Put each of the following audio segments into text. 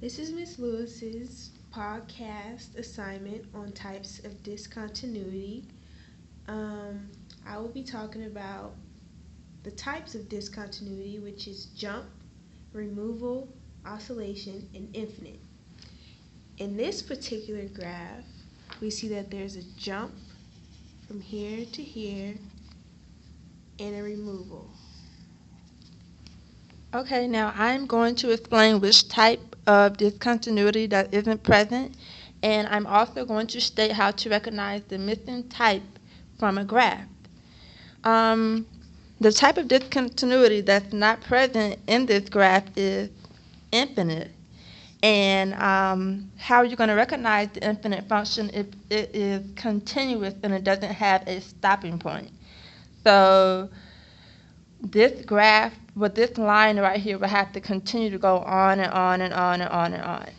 This is Miss Lewis's podcast assignment on types of discontinuity. Um, I will be talking about the types of discontinuity, which is jump, removal, oscillation, and infinite. In this particular graph, we see that there's a jump from here to here and a removal. Okay, now I'm going to explain which type of discontinuity that isn't present, and I'm also going to state how to recognize the missing type from a graph. The type of discontinuity that's not present in this graph is infinite. And how you're going to recognize the infinite function if it is continuous and it doesn't have a stopping point. So this graph with this line right here will have to continue to go on and on and on and on and on.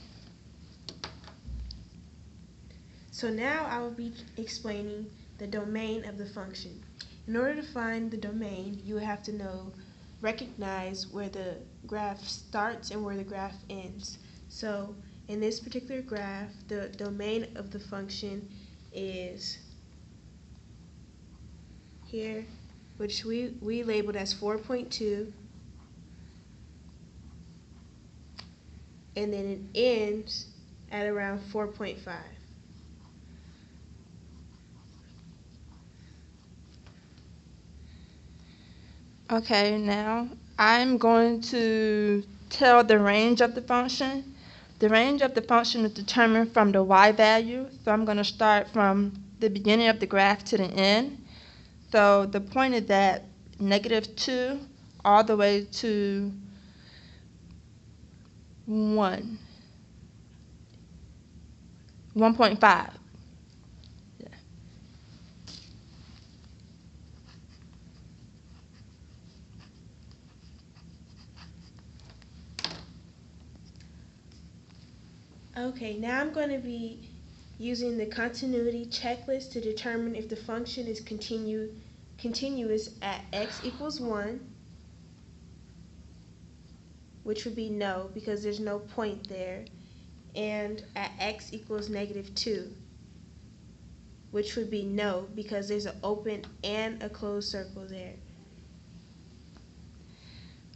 So now I will be explaining the domain of the function. In order to find the domain, you have to recognize where the graph starts and where the graph ends. So in this particular graph, the domain of the function is here, which we labeled as 4.2, and then it ends at around 4.5. Okay, now I'm going to tell the range of the function. The range of the function is determined from the y value, so I'm going to start from the beginning of the graph to the end. So the point is at -2 all the way to 1.5. Yeah. Okay, now I'm going to be using the continuity checklist to determine if the function is continuous at x equals 1, which would be no because there's no point there, and at x equals -2, which would be no because there's an open and a closed circle there.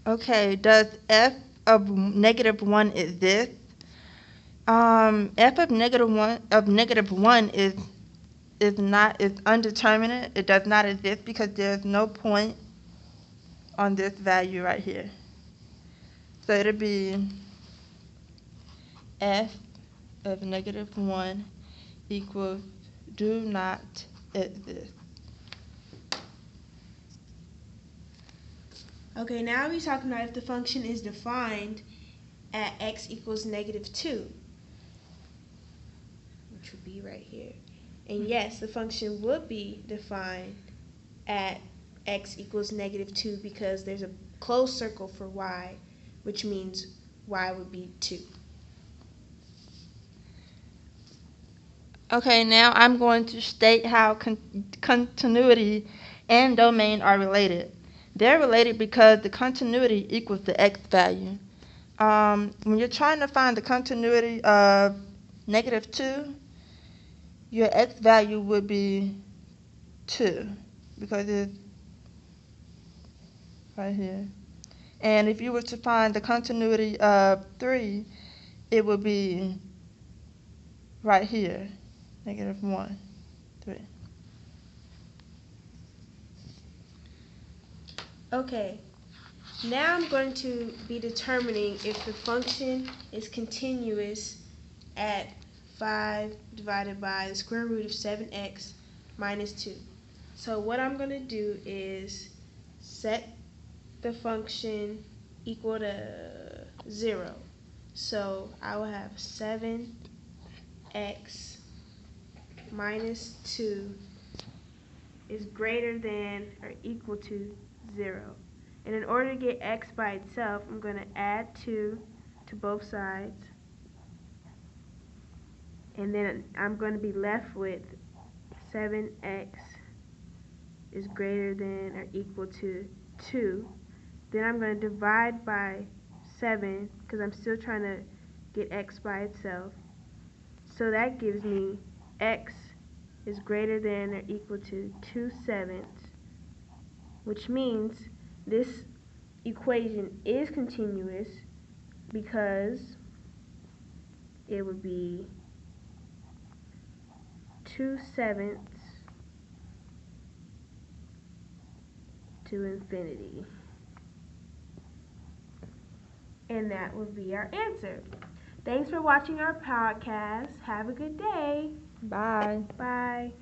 Okay, does f of -1 exist? F of -1 is undeterminate. It does not exist because there's no point on this value right here. So it'll be f of -1 equals do not exist. Okay, now we're talking about if the function is defined at x equals -2, which would be right here. And yes, the function would be defined at x equals -2 because there's a closed circle for y, which means y would be 2. Okay, now I'm going to state how continuity and domain are related. They're related because the continuity equals the x value. When you're trying to find the continuity of -2, your x value would be 2 because it's right here. And if you were to find the continuity of 3, it would be right here, -1, 3. Okay, now I'm going to be determining if the function is continuous at 5 divided by the square root of 7x minus 2. So what I'm going to do is set the function equal to 0. So I will have 7x minus 2 is greater than or equal to 0. And in order to get x by itself, I'm going to add 2 to both sides. And then I'm going to be left with 7x is greater than or equal to 2. Then I'm going to divide by 7 because I'm still trying to get x by itself. So that gives me x is greater than or equal to 2/7, which means this equation is continuous because it would be 2/7 to infinity. And that would be our answer. Thanks for watching our podcast. Have a good day. Bye. Bye.